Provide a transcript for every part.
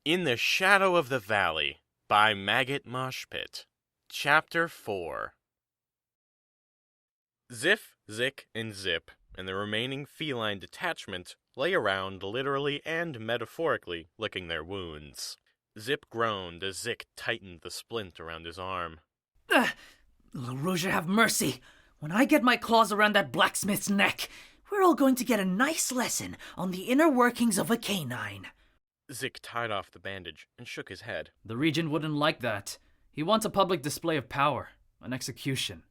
In the Shadow of the Valley by Maggot Moshpit. Chapter 4. Ziff, Zik, and Zip, and the remaining feline detachment lay around literally and metaphorically licking their wounds. Zip groaned as Zik tightened the splint around his arm. LaRouge have mercy. When I get my claws around that blacksmith's neck, we're all going to get a nice lesson on the inner workings of a canine. Zik tied off the bandage and shook his head. The Regent wouldn't like that. He wants a public display of power, an execution.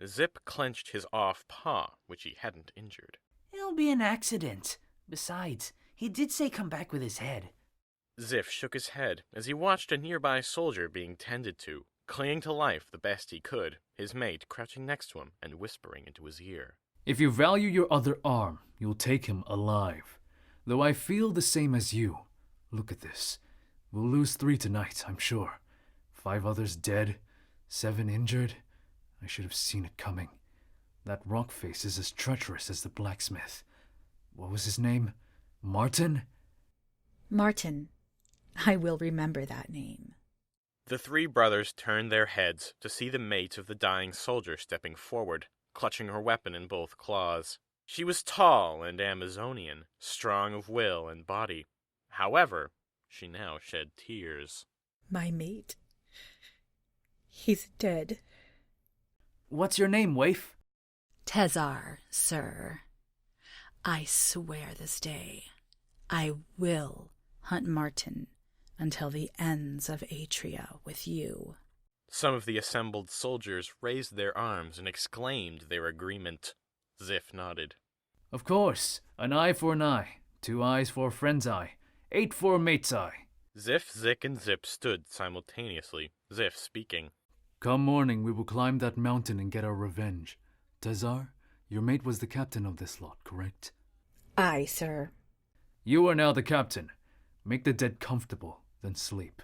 Zip clenched his off paw, which he hadn't injured. It'll be an accident. Besides, he did say come back with his head. Ziff shook his head as he watched a nearby soldier being tended to, clinging to life the best he could, his mate crouching next to him and whispering into his ear. If you value your other arm, you'll take him alive. Though I feel the same as you. Look at this. We'll lose 3 tonight, I'm sure. 5 others dead, 7 injured. I should have seen it coming. That rock face is as treacherous as the blacksmith. What was his name? Marten? Marten. I will remember that name. The 3 brothers turned their heads to see the mate of the dying soldier stepping forward, clutching her weapon in both claws. She was tall and Amazonian, strong of will and body. However, she now shed tears. My mate. He's dead. What's your name, waif? Tezar, sir. I swear this day, I will hunt Marten until the ends of Atria with you. Some of the assembled soldiers raised their arms and exclaimed their agreement. Ziff nodded. Of course. An eye for an eye. 2 eyes for a friend's eye. 8 for a mate's eye. Ziff, Zik, and Zip stood simultaneously, Ziff speaking. Come morning, we will climb that mountain and get our revenge. Tezar, your mate was the captain of this lot, correct? Aye, sir. You are now the captain. Make the dead comfortable, then sleep.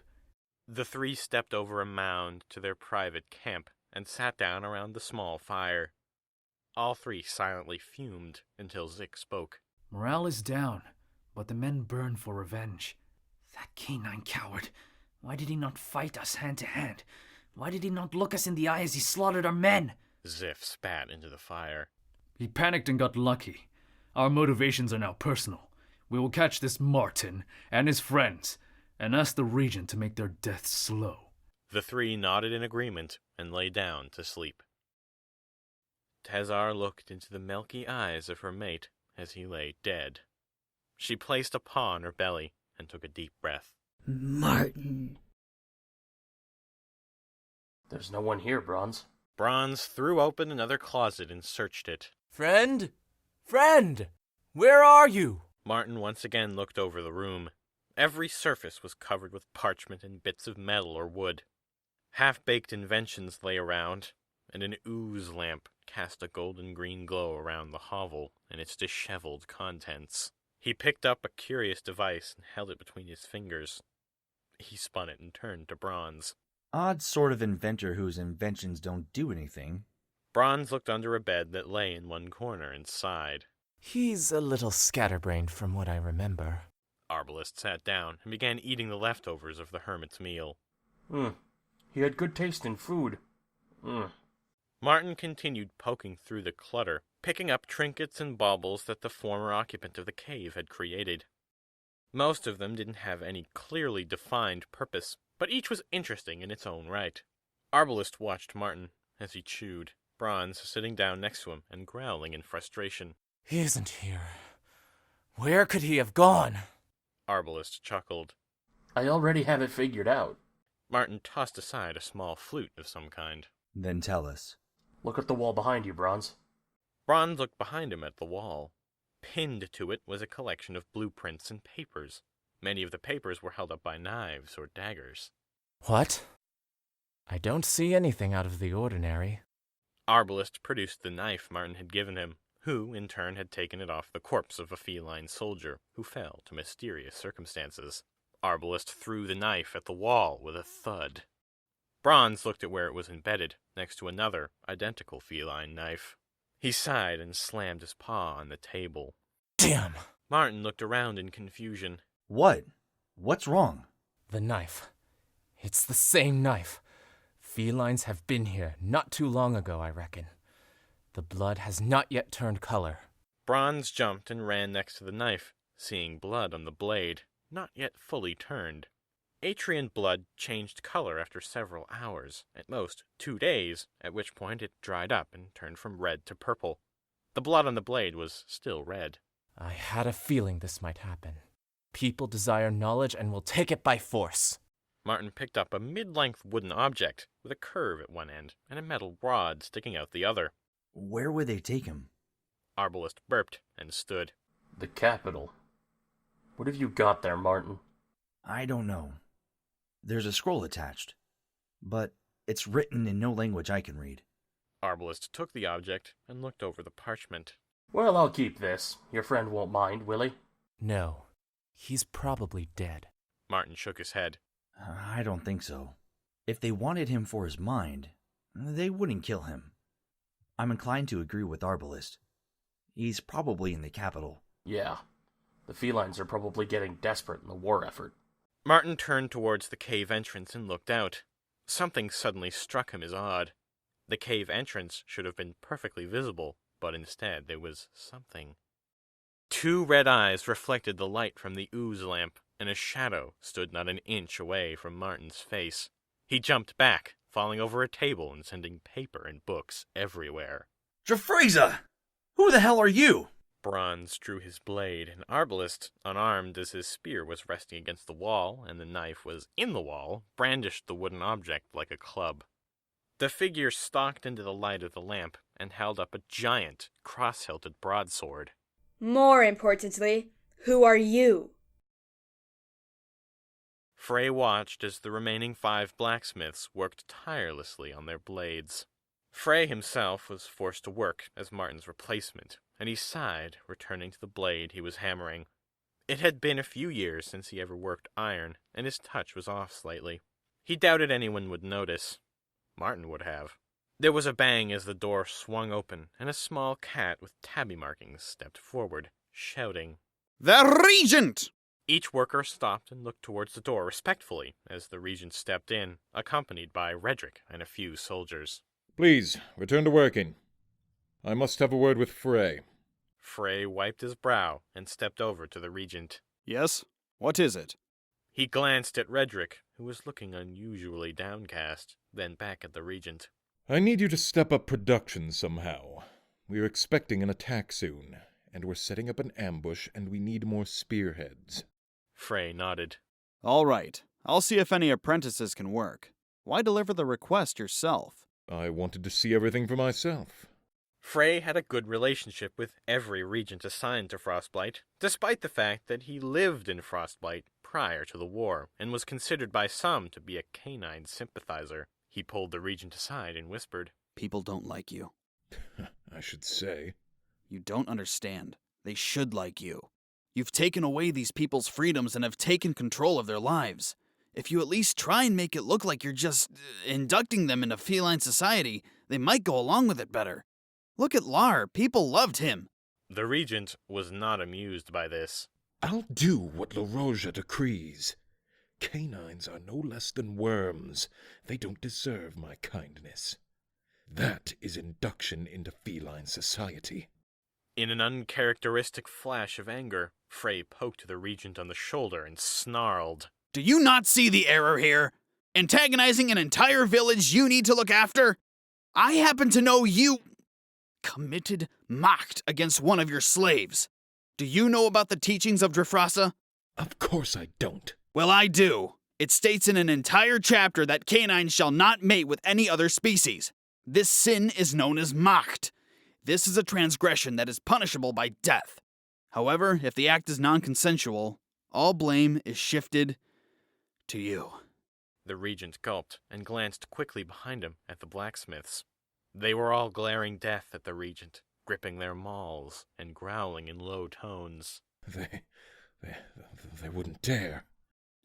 The 3 stepped over a mound to their private camp and sat down around the small fire. All 3 silently fumed until Zik spoke. Morale is down, but the men burn for revenge. That canine coward. Why did he not fight us hand to hand? Why did he not look us in the eye as he slaughtered our men? Ziff spat into the fire. He panicked and got lucky. Our motivations are now personal. We will catch this Marten and his friends, and ask the Regent to make their deaths slow. The 3 nodded in agreement and lay down to sleep. Tezar looked into the milky eyes of her mate as he lay dead. She placed a paw on her belly and took a deep breath. Marten. There's no one here, Bronze. Bronze threw open another closet and searched it. Friend? Friend! Where are you? Marten once again looked over the room. Every surface was covered with parchment and bits of metal or wood. Half-baked inventions lay around, and an ooze lamp cast a golden-green glow around the hovel and its disheveled contents. He picked up a curious device and held it between his fingers. He spun it and turned to Bronze. Odd sort of inventor whose inventions don't do anything. Bronze looked under a bed that lay in one corner and sighed. He's a little scatterbrained from what I remember. Arbalest sat down and began eating the leftovers of the hermit's meal. He had good taste in food. Marten continued poking through the clutter, picking up trinkets and baubles that the former occupant of the cave had created. Most of them didn't have any clearly defined purpose, but each was interesting in its own right. Arbalest watched Marten as he chewed, Bronze sitting down next to him and growling in frustration. He isn't here. Where could he have gone? Arbalest chuckled. I already have it figured out. Marten tossed aside a small flute of some kind. Then tell us. Look at the wall behind you, Bronze. Bronze looked behind him at the wall. Pinned to it was a collection of blueprints and papers. Many of the papers were held up by knives or daggers. What? I don't see anything out of the ordinary. Arbalest produced the knife Marten had given him, who, in turn, had taken it off the corpse of a feline soldier, who fell to mysterious circumstances. Arbalest threw the knife at the wall with a thud. Bronze looked at where it was embedded, next to another, identical feline knife. He sighed and slammed his paw on the table. Damn! Marten looked around in confusion. What? What's wrong? The knife. It's the same knife. Felines have been here not too long ago, I reckon. The blood has not yet turned color. Bronze jumped and ran next to the knife, seeing blood on the blade, not yet fully turned. Atrian blood changed color after several hours, at most 2 days, at which point it dried up and turned from red to purple. The blood on the blade was still red. I had a feeling this might happen. People desire knowledge and will take it by force. Marten picked up a mid-length wooden object with a curve at one end and a metal rod sticking out the other. Where would they take him? Arbalist burped and stood. The capital. What have you got there, Marten? I don't know. There's a scroll attached, but it's written in no language I can read. Arbalist took the object and looked over the parchment. Well, I'll keep this. Your friend won't mind, will he? No, he's probably dead. Marten shook his head. I don't think so. If they wanted him for his mind, they wouldn't kill him. I'm inclined to agree with Arbalist. He's probably in the capital. Yeah. The felines are probably getting desperate in the war effort. Marten turned towards the cave entrance and looked out. Something suddenly struck him as odd. The cave entrance should have been perfectly visible, but instead there was something. 2 red eyes reflected the light from the ooze lamp, and a shadow stood not an inch away from Marten's face. He jumped back, falling over a table and sending paper and books everywhere. Jafreza! Who the hell are you? Bronze drew his blade, and Arbalist, unarmed as his spear was resting against the wall and the knife was in the wall, brandished the wooden object like a club. The figure stalked into the light of the lamp and held up a giant, cross-hilted broadsword. More importantly, who are you? Frey watched as the remaining 5 blacksmiths worked tirelessly on their blades. Frey himself was forced to work as Marten's replacement, and he sighed, returning to the blade he was hammering. It had been a few years since he ever worked iron, and his touch was off slightly. He doubted anyone would notice. Marten would have. There was a bang as the door swung open, and a small cat with tabby markings stepped forward, shouting, "The Regent!" Each worker stopped and looked towards the door respectfully as the regent stepped in, accompanied by Redrick and a few soldiers. Please, return to working. I must have a word with Frey. Frey wiped his brow and stepped over to the regent. Yes? What is it? He glanced at Redrick, who was looking unusually downcast, then back at the regent. I need you to step up production somehow. We're expecting an attack soon, and we're setting up an ambush, and we need more spearheads. Frey nodded. All right. I'll see if any apprentices can work. Why deliver the request yourself? I wanted to see everything for myself. Frey had a good relationship with every regent assigned to Frostblight, despite the fact that he lived in Frostblight prior to the war, and was considered by some to be a canine sympathizer. He pulled the regent aside and whispered, People don't like you. I should say. You don't understand. They should like you. You've taken away these people's freedoms and have taken control of their lives. If you at least try and make it look like you're just inducting them into feline society, they might go along with it better. Look at Lar. People loved him. The regent was not amused by this. I'll do what La Roja decrees. Canines are no less than worms. They don't deserve my kindness. That is induction into feline society. In an uncharacteristic flash of anger, Frey poked the regent on the shoulder and snarled. Do you not see the error here? Antagonizing an entire village you need to look after? I happen to know you committed mocked against one of your slaves. Do you know about the teachings of Drefrasa? Of course I don't. Well, I do. It states in an entire chapter that canines shall not mate with any other species. This sin is known as mocked. This is a transgression that is punishable by death. However, if the act is non-consensual, all blame is shifted to you. The regent gulped and glanced quickly behind him at the blacksmiths. They were all glaring death at the regent, gripping their mauls and growling in low tones. They wouldn't dare.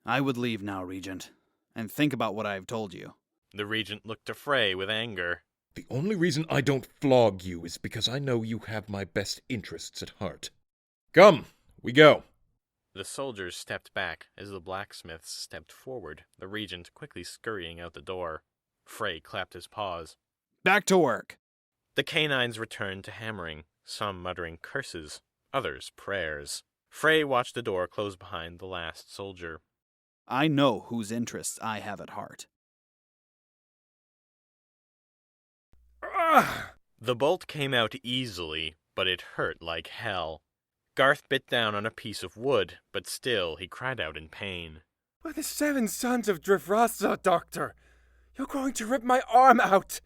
I would leave now, Regent, and think about what I have told you. The regent looked to Frey with anger. The only reason I don't flog you is because I know you have my best interests at heart. Come, we go. The soldiers stepped back as the blacksmiths stepped forward, the regent quickly scurrying out the door. Frey clapped his paws. Back to work. The canines returned to hammering, some muttering curses, others prayers. Frey watched the door close behind the last soldier. I know whose interests I have at heart. The bolt came out easily, but it hurt like hell. Garth bit down on a piece of wood, but still he cried out in pain. By the 7 sons of Drivrasa, Doctor! You're going to rip my arm out!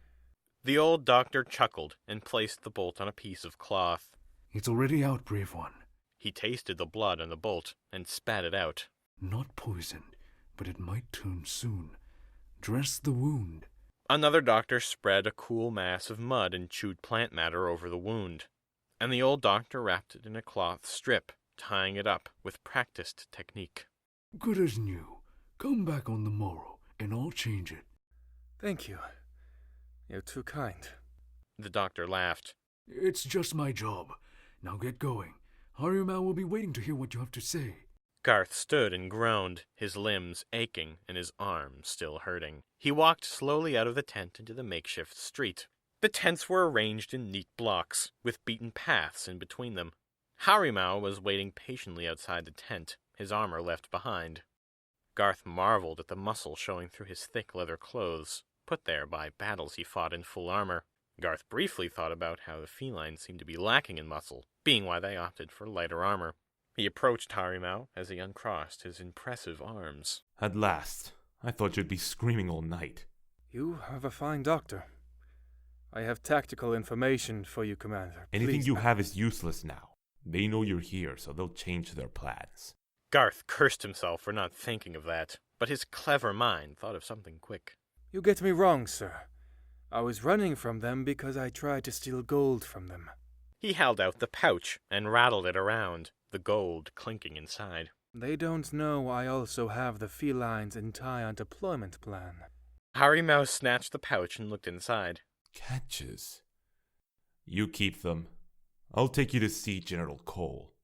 The old doctor chuckled and placed the bolt on a piece of cloth. It's already out, brave one. He tasted the blood on the bolt and spat it out. Not poisoned, but it might turn soon. Dress the wound. Another doctor spread a cool mass of mud and chewed plant matter over the wound, and the old doctor wrapped it in a cloth strip, tying it up with practiced technique. Good as new. Come back on the morrow, and I'll change it. Thank you. You're too kind. The doctor laughed. It's just my job. Now get going. Harima will be waiting to hear what you have to say. Garth stood and groaned, his limbs aching and his arms still hurting. He walked slowly out of the tent into the makeshift street. The tents were arranged in neat blocks, with beaten paths in between them. Harimau was waiting patiently outside the tent, his armor left behind. Garth marveled at the muscle showing through his thick leather clothes, put there by battles he fought in full armor. Garth briefly thought about how the felines seemed to be lacking in muscle, being why they opted for lighter armor. He approached Harimau as he uncrossed his impressive arms. At last. I thought you'd be screaming all night. You have a fine doctor. I have tactical information for you, Commander. Anything Please, you have is useless now. They know you're here, so they'll change their plans. Garth cursed himself for not thinking of that, but his clever mind thought of something quick. You get me wrong, sir. I was running from them because I tried to steal gold from them. He held out the pouch and rattled it around, the gold clinking inside. They don't know I also have the felines' entire deployment plan. Harimau snatched the pouch and looked inside. Catches. You keep them. I'll take you to see General Cole.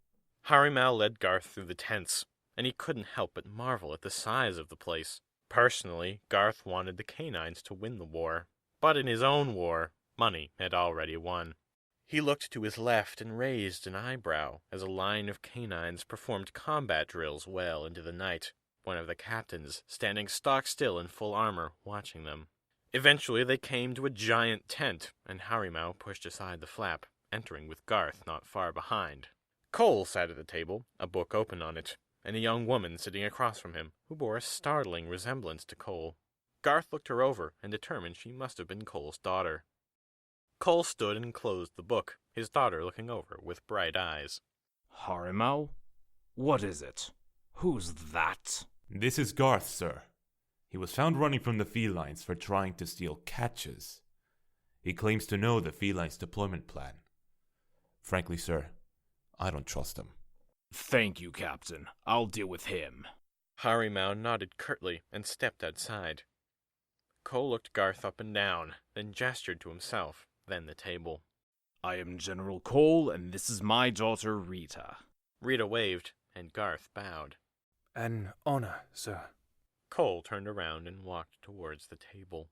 Harimau led Garth through the tents, and he couldn't help but marvel at the size of the place. Personally, Garth wanted the canines to win the war, but in his own war, money had already won. He looked to his left and raised an eyebrow as a line of canines performed combat drills well into the night, one of the captains standing stock still in full armor, watching them. Eventually they came to a giant tent, and Harimau pushed aside the flap, entering with Garth not far behind. Cole sat at the table, a book open on it, and a young woman sitting across from him, who bore a startling resemblance to Cole. Garth looked her over and determined she must have been Cole's daughter. Cole stood and closed the book, his daughter looking over with bright eyes. Harimau? What is it? Who's that? This is Garth, sir. He was found running from the felines for trying to steal catches. He claims to know the felines' deployment plan. Frankly, sir, I don't trust him. Thank you, Captain. I'll deal with him. Harimau nodded curtly and stepped outside. Cole looked Garth up and down, then gestured to himself, then the table. I am General Cole, and this is my daughter, Rita. Rita waved, and Garth bowed. An honor, sir. Cole turned around and walked towards the table.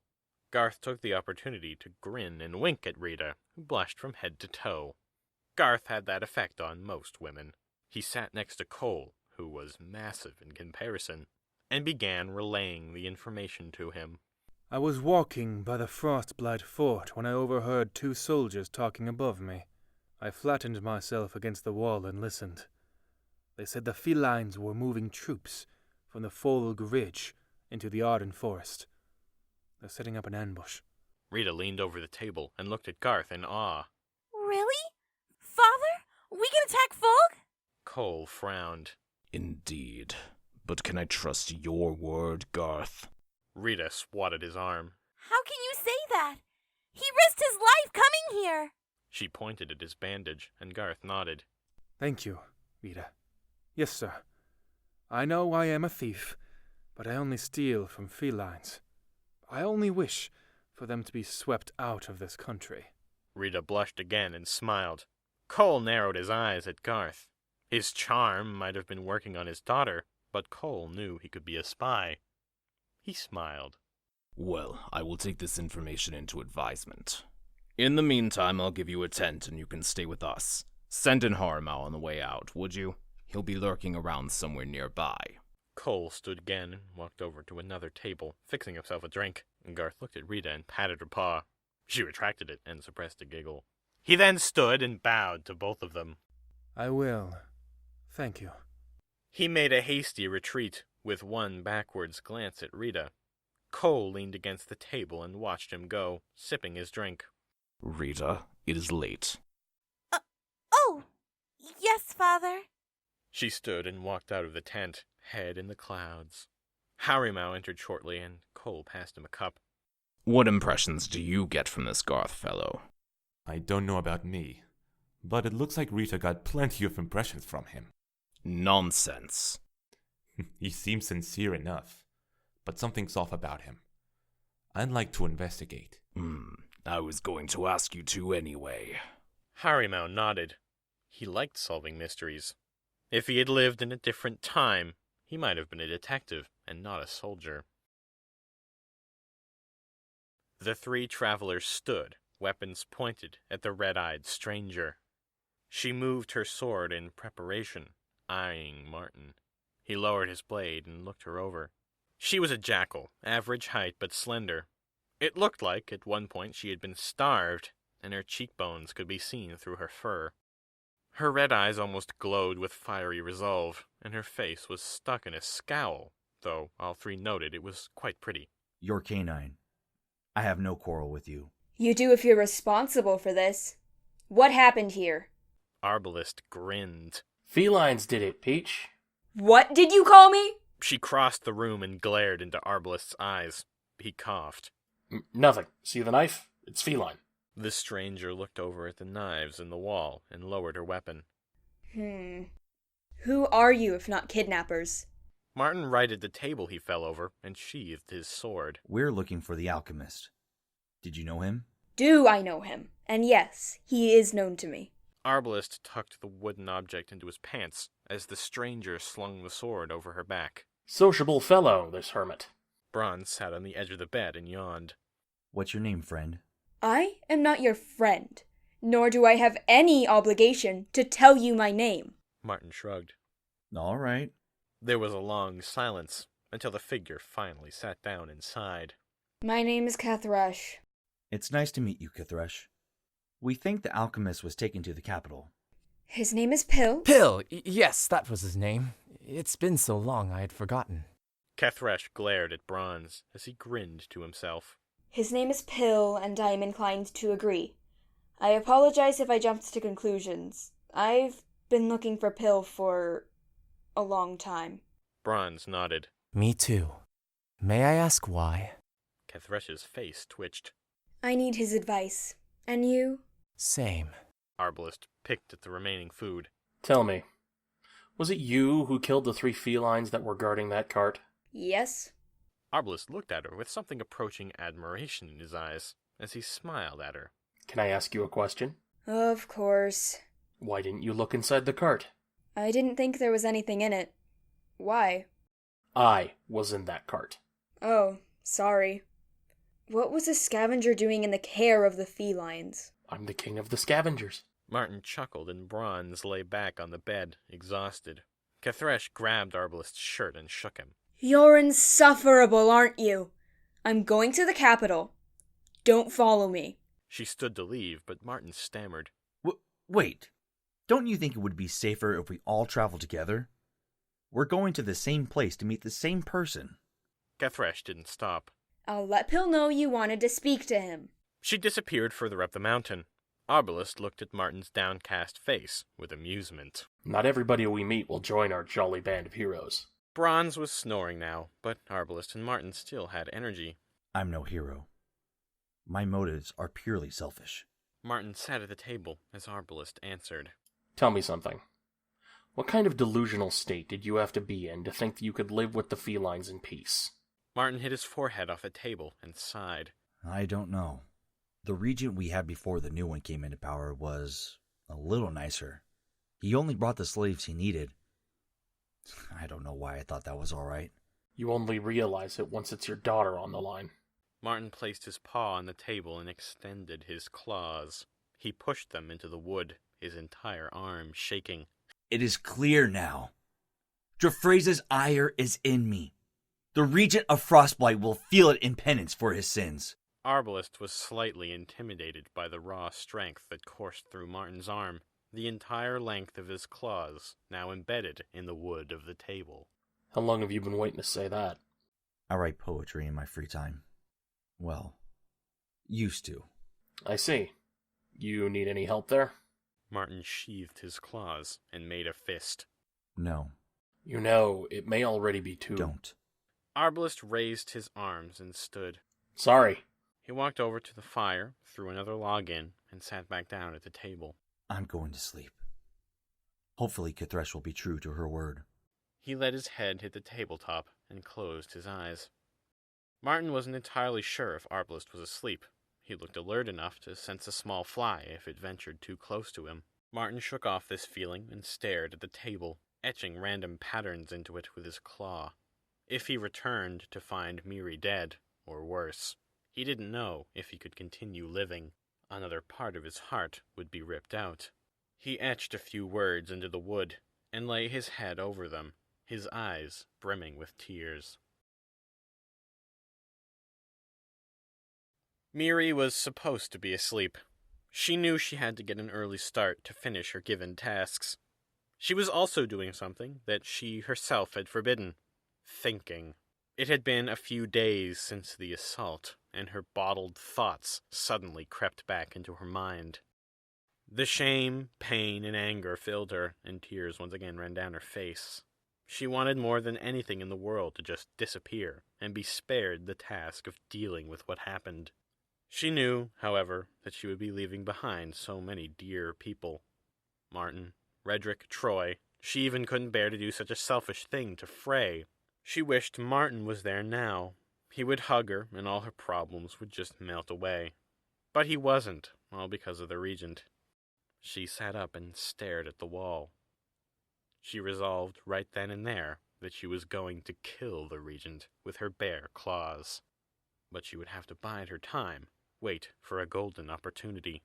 Garth took the opportunity to grin and wink at Rita, who blushed from head to toe. Garth had that effect on most women. He sat next to Cole, who was massive in comparison, and began relaying the information to him. I was walking by the Frostblight Fort when I overheard 2 soldiers talking above me. I flattened myself against the wall and listened. They said the felines were moving troops from the Folg Ridge into the Arden Forest. They're setting up an ambush. Rita leaned over the table and looked at Garth in awe. Really? Father? We can attack Folg? Cole frowned. Indeed. But can I trust your word, Garth? Rita swatted his arm. How can you say that? He risked his life coming here. She pointed at his bandage, and Garth nodded. Thank you, Rita. Yes, sir. I know I am a thief, but I only steal from felines. I only wish for them to be swept out of this country. Rita blushed again and smiled. Cole narrowed his eyes at Garth. His charm might have been working on his daughter, but Cole knew he could be a spy. He smiled. Well, I will take this information into advisement. In the meantime, I'll give you a tent and you can stay with us. Send in Harimau on the way out, would you? He'll be lurking around somewhere nearby. Cole stood again and walked over to another table, fixing himself a drink, and Garth looked at Rita and patted her paw. She retracted it and suppressed a giggle. He then stood and bowed to both of them. I will. Thank you. He made a hasty retreat, with one backwards glance at Rita. Cole leaned against the table and watched him go, sipping his drink. Rita, it is late. Oh, yes, Father. She stood and walked out of the tent, head in the clouds. Harimau entered shortly, and Cole passed him a cup. What impressions do you get from this Garth fellow? I don't know about me, but it looks like Rita got plenty of impressions from him. Nonsense. He seems sincere enough, but something's off about him. I'd like to investigate. I was going to ask you to anyway. Harimau nodded. He liked solving mysteries. If he had lived in a different time, he might have been a detective and not a soldier. The three travelers stood, weapons pointed at the red-eyed stranger. She moved her sword in preparation, eyeing Marten. He lowered his blade and looked her over. She was a jackal, average height but slender. It looked like, at one point, she had been starved, and her cheekbones could be seen through her fur. Her red eyes almost glowed with fiery resolve, and her face was stuck in a scowl, though all three noted it was quite pretty. You're canine. I have no quarrel with you. You do if you're responsible for this. What happened here? Arbalist grinned. Felines did it, Peach. What did you call me? She crossed the room and glared into Arbalist's eyes. He coughed. Nothing. See the knife? It's feline. The stranger looked over at the knives in the wall and lowered her weapon. Who are you if not kidnappers? Marten righted the table he fell over and sheathed his sword. We're looking for the alchemist. Did you know him? Do I know him? And yes, he is known to me. Arbalist tucked the wooden object into his pants as the stranger slung the sword over her back. Sociable fellow, this hermit. Bronze sat on the edge of the bed and yawned. What's your name, friend? I am not your friend, nor do I have any obligation to tell you my name. Marten shrugged. All right. There was a long silence, until the figure finally sat down and sighed. My name is Kathresh. It's nice to meet you, Kathresh. We think the alchemist was taken to the capital. His name is Pill? Pill! Yes, that was his name. It's been so long I had forgotten. Kathresh glared at Bronze as he grinned to himself. His name is Pill, and I am inclined to agree. I apologize if I jumped to conclusions. I've been looking for Pill for a long time. Bronze nodded. Me too. May I ask why? Kathresh's face twitched. I need his advice. And you? Same. Arbalist picked at the remaining food. Tell me, was it you who killed the 3 felines that were guarding that cart? Yes. Arbalist looked at her with something approaching admiration in his eyes as he smiled at her. Can I ask you a question? Of course. Why didn't you look inside the cart? I didn't think there was anything in it. Why? I was in that cart. Oh, sorry. What was a scavenger doing in the care of the felines? I'm the king of the scavengers. Marten chuckled and Bronze lay back on the bed, exhausted. Kathresh grabbed Arbalist's shirt and shook him. You're insufferable, aren't you? I'm going to the capital. Don't follow me. She stood to leave, but Marten stammered. Wait. Don't you think it would be safer if we all travel together? We're going to the same place to meet the same person. Kathresh didn't stop. I'll let Pill know you wanted to speak to him. She disappeared further up the mountain. Arbalist looked at Marten's downcast face with amusement. Not everybody we meet will join our jolly band of heroes. Bronze was snoring now, but Arbalist and Marten still had energy. I'm no hero. My motives are purely selfish. Marten sat at the table as Arbalist answered. Tell me something. What kind of delusional state did you have to be in to think that you could live with the felines in peace? Marten hit his forehead off the table and sighed. I don't know. The regent we had before the new one came into power was a little nicer. He only brought the slaves he needed. I don't know why I thought that was all right. You only realize it once it's your daughter on the line. Marten placed his paw on the table and extended his claws. He pushed them into the wood, his entire arm shaking. It is clear now. Drafreza's ire is in me. The Regent of Frostblight will feel it in penance for his sins. Arbalest was slightly intimidated by the raw strength that coursed through Marten's arm, the entire length of his claws now embedded in the wood of the table. How long have you been waiting to say that? I write poetry in my free time. Well, used to. I see. You need any help there? Marten sheathed his claws and made a fist. No. You know, it may already be too... Don't. Arbalest raised his arms and stood. Sorry. He walked over to the fire, threw another log in, and sat back down at the table. I'm going to sleep. Hopefully Kithresh will be true to her word. He let his head hit the tabletop and closed his eyes. Marten wasn't entirely sure if Arbalest was asleep. He looked alert enough to sense a small fly if it ventured too close to him. Marten shook off this feeling and stared at the table, etching random patterns into it with his claw. If he returned to find Miri dead, or worse, he didn't know if he could continue living. Another part of his heart would be ripped out. He etched a few words into the wood and lay his head over them, his eyes brimming with tears. Miri was supposed to be asleep. She knew she had to get an early start to finish her given tasks. She was also doing something that she herself had forbidden: thinking. It had been a few days since the assault, and her bottled thoughts suddenly crept back into her mind. The shame, pain, and anger filled her, and tears once again ran down her face. She wanted more than anything in the world to just disappear and be spared the task of dealing with what happened. She knew, however, that she would be leaving behind so many dear people. Marten, Redrick, Troy. She even couldn't bear to do such a selfish thing to Frey. She wished Marten was there now. He would hug her, and all her problems would just melt away. But he wasn't, all because of the Regent. She sat up and stared at the wall. She resolved right then and there that she was going to kill the Regent with her bare claws. But she would have to bide her time, wait for a golden opportunity.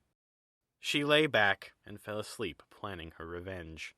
She lay back and fell asleep planning her revenge.